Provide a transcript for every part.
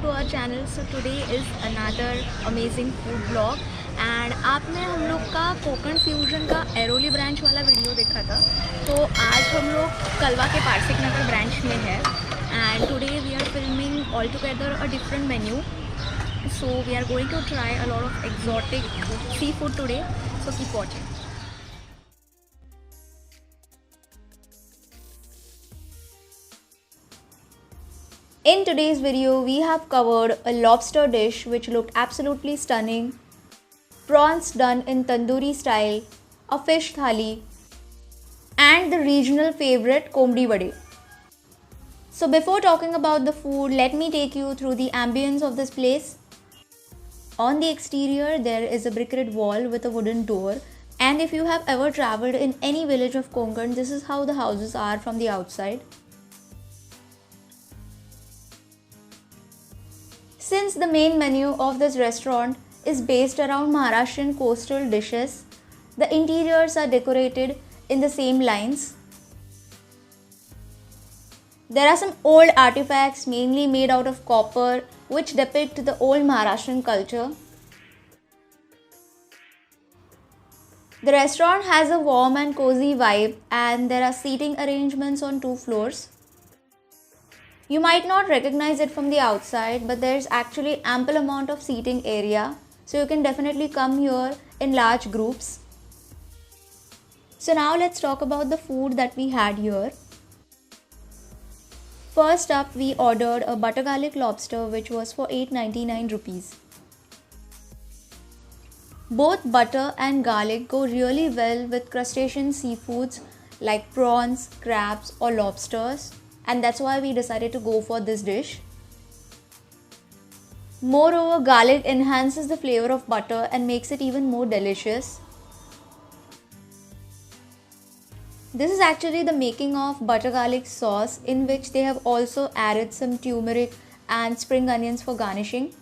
to our channel. So today is another amazing food vlog and आपने हम लोग का कोकण फ्यूजन का एरोली ब्रांच वाला वीडियो देखा था. तो आज हम लोग कलवा के पारसिक नगर ब्रांच में है and today we are filming all together a different menu. So we are going to try a lot of exotic seafood today. So keep watching. In today's video, we have covered a lobster dish which looked absolutely stunning, prawns done in tandoori style, a fish thali, and the regional favorite komdi vade. So before talking about the food, let me take you through the ambience of this place. On the exterior, there is a brick red wall with a wooden door. And if you have ever traveled in any village of Konkan, this is how the houses are from the outside. Since the main menu of this restaurant is based around Maharashtrian coastal dishes, the interiors are decorated in the same lines. There are some old artifacts mainly made out of copper which depict the old Maharashtrian culture. The restaurant has a warm and cozy vibe and there are seating arrangements on 2 floors. You might not recognize it from the outside, but there's actually ample amount of seating area, so you can definitely come here in large groups. So now let's talk about the food that we had here. First up, we ordered a butter garlic lobster which was for 899 rupees. Both butter and garlic go really well with crustacean seafoods like prawns, crabs or lobsters. And that's why we decided to go for this dish. Moreover, garlic enhances the flavor of butter and makes it even more delicious. This is actually the making of butter garlic sauce, in which they have also added some turmeric and spring onions for garnishing.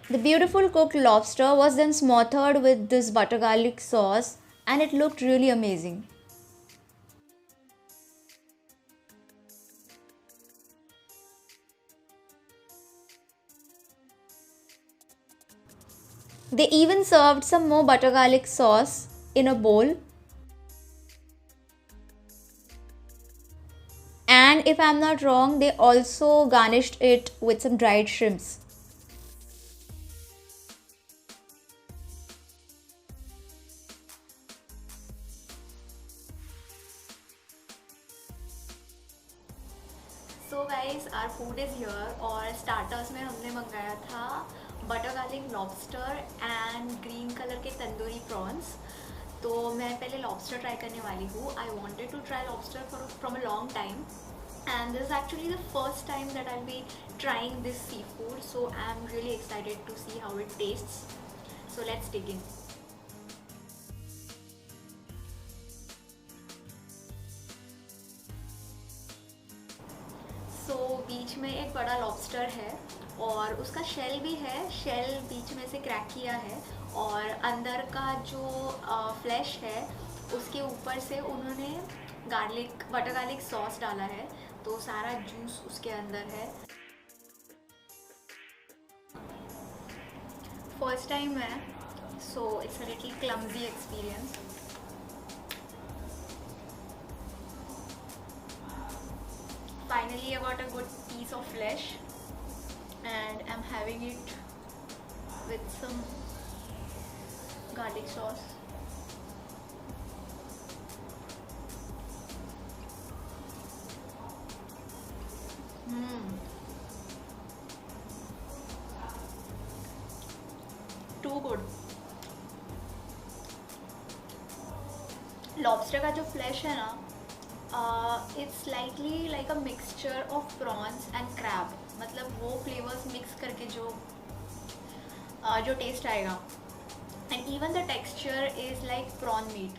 The beautiful cooked lobster was then smothered with this butter garlic sauce and it looked really amazing. They even served some more butter garlic sauce in a bowl. And if I'm not wrong, they also garnished it with some dried shrimps. So guys our food is here और starters में हमने मंगाया था butter garlic lobster and green colour के tandoori prawns. तो मैं पहले lobster try करने वाली हूँ. I wanted to try lobster from a long time and this is actually the first time that I'll be trying this seafood, so I'm really excited to see how it tastes. So let's dig in. सो बीच में एक बड़ा lobster है और उसका shell भी है. Shell बीच में से क्रैक किया है और अंदर का जो फ्लैश है उसके ऊपर से उन्होंने बटर गार्लिक सॉस डाला है, तो सारा जूस उसके अंदर है. फर्स्ट टाइम है, so it's a little clumsy experience. Finally I got a good piece of flesh and I'm having it with some garlic sauce. Too good. Lobster का जो फ्लैश है ना, it's slightly like a mixture of prawns and crab. मतलब वो flavours mix करके जो taste आएगा. And even the texture is like prawn meat.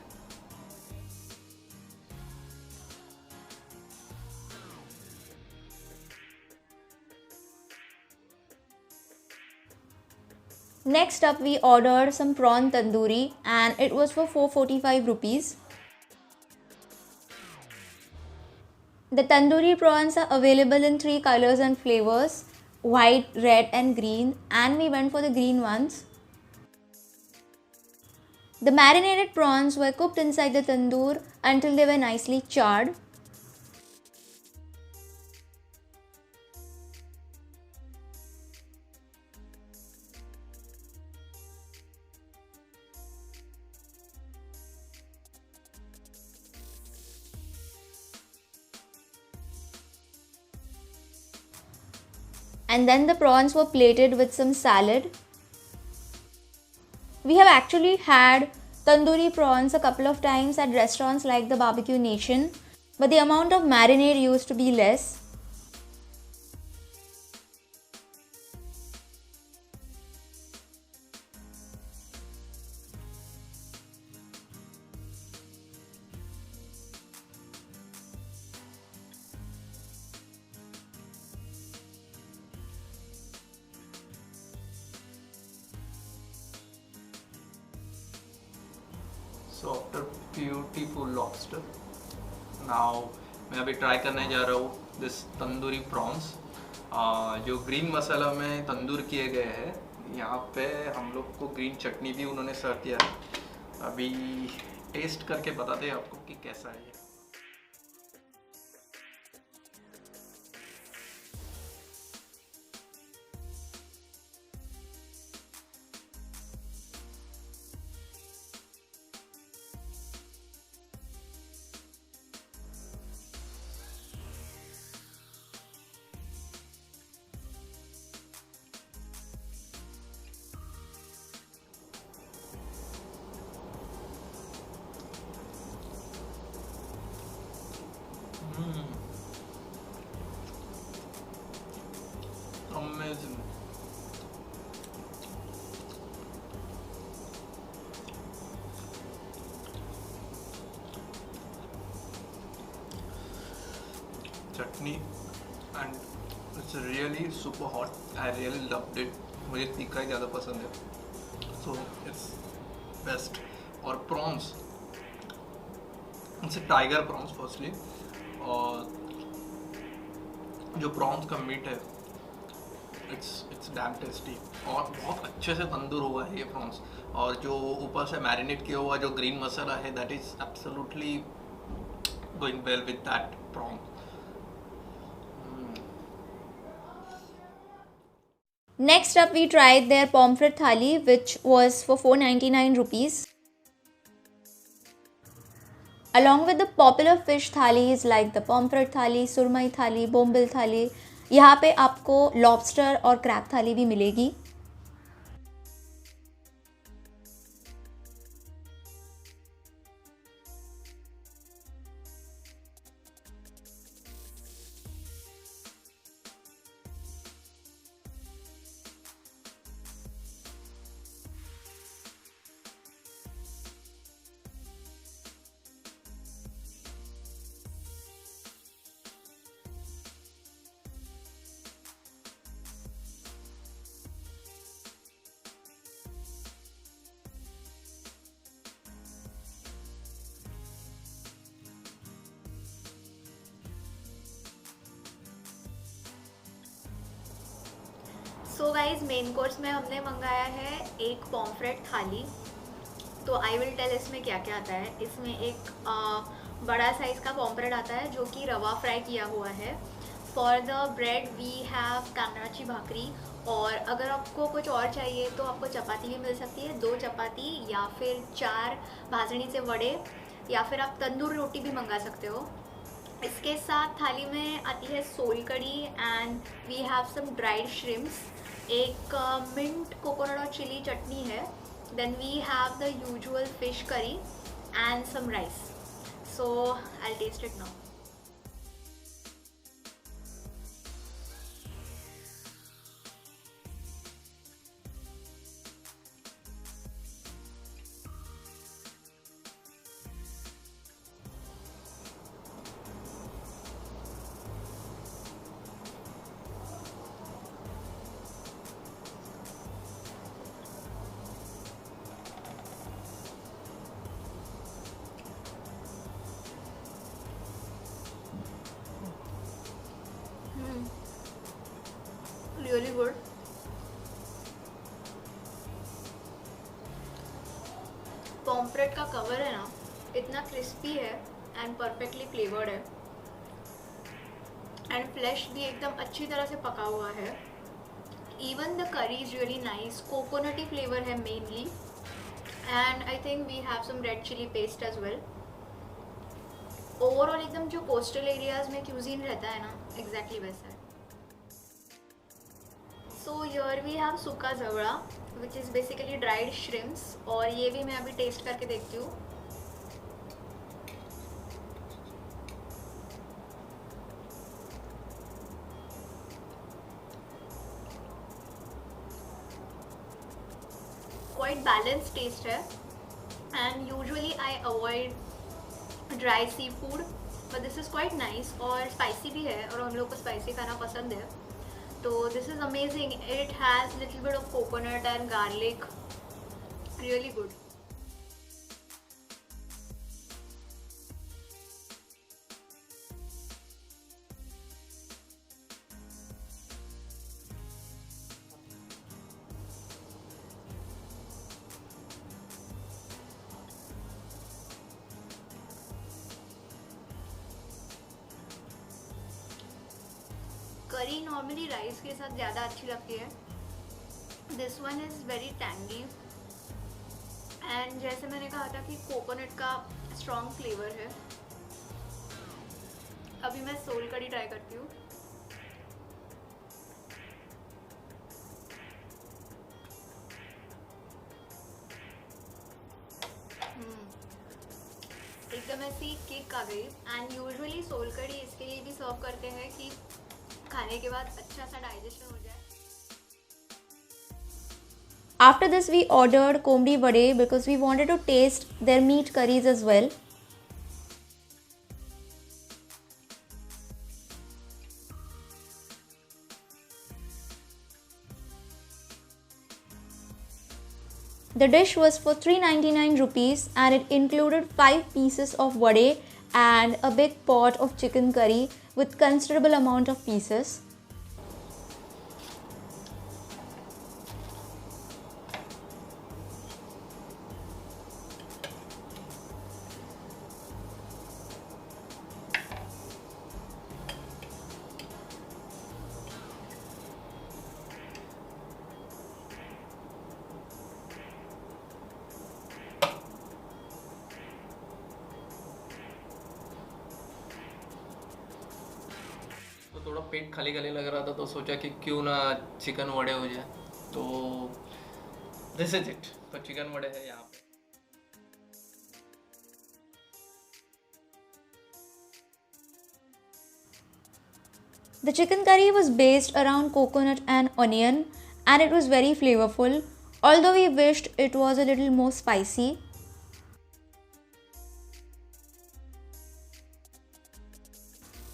Next up, we ordered some prawn tandoori and it was for 445 rupees. The tandoori prawns are available in 3 colors and flavors: white, red and green, and we went for the green ones. The marinated prawns were cooked inside the tandoor until they were nicely charred. And then the prawns were plated with some salad. We have actually had tandoori prawns a couple of times at restaurants like the Barbecue Nation, but the amount of marinade used to be less. So after beautiful lobster now मैं अभी try करने जा रहा हूँ this tandoori prawns जो green मसाला में तंदूर किए गए हैं। यहाँ पे हम लोग को ग्रीन चटनी भी उन्होंने सर्व किया है। अभी टेस्ट करके बताते हैं आपको कि कैसा है ये। Amazing. Chutney and it's really super hot. I really loved it. मुझे तीखा ही ज़्यादा पसंद है, so it's best. और prawns, it's a tiger prawns firstly, और जो prawns का मीट है इट्स डैम टेस्टी और बहुत अच्छे से तंदूर हुआ है ये प्रॉन्स। और जो ऊपर से मैरिनेट किया हुआ जो ग्रीन मसाला है that is absolutely going well with that prawn. Next up, we tried their pomfret thali, which was for 499 rupees. Along with the popular fish thalis like the pomfret thali, surmai thali, bombil thali, यहाँ पे आपको lobster और crab थाली भी मिलेगी। So guys main course में हमने मंगाया है एक पॉम्फ्रेट थाली। तो आई विल टेल इसमें क्या क्या आता है। इसमें एक बड़ा साइज़ का पॉम्फ्रेट आता है जो कि रवा फ्राई किया हुआ है। For the bread we have कांगराची भाकरी, और अगर आपको कुछ और चाहिए तो आपको चपाती भी मिल सकती है, 2 चपाती या फिर 4 भाजनी से वड़े, या फिर आप तंदूर रोटी भी मंगा सकते हो। इसके साथ थाली में आती है sol kadhi and we have some dried shrimps, एक मिंट कोकोनट और चिली चटनी है, then we have the usual fish curry and some rice. So I will taste it now. Cover है ना इतना क्रिस्पी है एंड परफेक्टली फ्लेवर्ड है and flesh भी एकदम अच्छी तरह से पका हुआ है. Even the curry is really nice. Coconutty flavour है mainly and I think we have some red chilli paste as well. Overall एकदम जो कोस्टल एरियाज में क्यूजीन रहता है ना एग्जैक्टली वैसा है. So here we have sukha javda which is basically dried shrimps और ये भी मैं अभी टेस्ट करके देखती हूँ. क्वाइट बैलेंस टेस्ट है and usually I avoid dry seafood but this is quite nice और स्पाइसी भी है और हम लोग को स्पाइसी खाना पसंद है. तो this is amazing. It has little bit of coconut and garlic. Really good. करी नॉर्मली राइस के साथ ज़्यादा अच्छी लगती है. This one is very tangy and जैसे मैंने कहा था कि कोकोनट का स्ट्रॉन्ग फ्लेवर है. अभी मैं सोल करी ट्राई करती हूँ. एकदम ऐसी किक आ गई एंड यूजुअली सोल करी इसके लिए भी सर्व करते हैं कि खाने के बाद अच्छा सा डाइजेशन हो जाए. After this, we ordered komri vade because we wanted to taste their meat curries as well. The dish was for 399 rupees and it included 5 pieces of vade and a big pot of chicken curry with considerable amount of pieces. तो थोड़ा पेट खाली खाली लग रहा था तो सोचा कि क्यों ना चिकन वड़े हो जाए. तो दिस इज इट. तो चिकन वड़े है यहाँ पे. The chicken curry was based around coconut and onion and it was very flavorful, although we wished it was a little more spicy.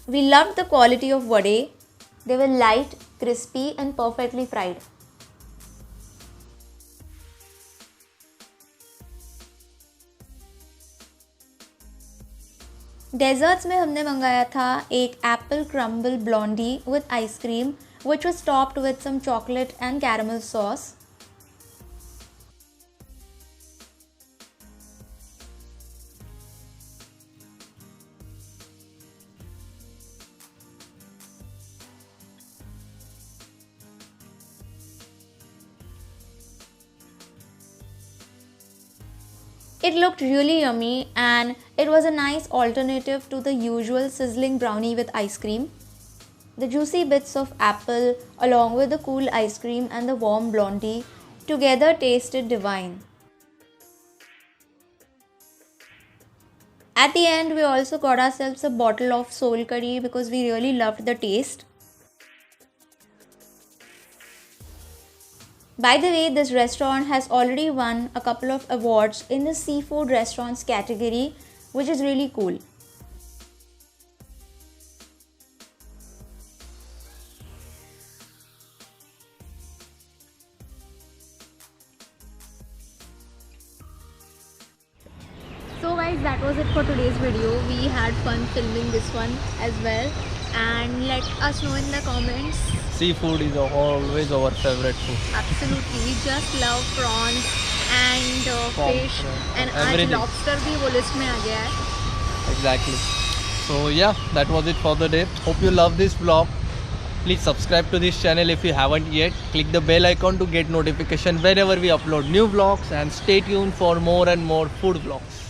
We loved the quality of vade. They were light, crispy and perfectly fried. Desserts में हमने मंगाया था एक apple crumble blondie with ice cream which was topped with some chocolate and caramel sauce. It looked really yummy and it was a nice alternative to the usual sizzling brownie with ice cream. The juicy bits of apple along with the cool ice cream and the warm blondie together tasted divine. At the end, we also got ourselves a bottle of soul curry because we really loved the taste. By the way, this restaurant has already won a couple of awards in the seafood restaurants category, which is really cool. So guys, that was it for today's video. We had fun filming this one as well, and let us know in the comments. Seafood is always our favorite food. Absolutely, we just love prawns and and fish and आज everything. Lobster भी वो list में आ गया है. Exactly. So yeah, that was it for the day. Hope you love this vlog. Please subscribe to this channel if you haven't yet. Click the bell icon to get notification whenever we upload new vlogs, and stay tuned for more and more food vlogs.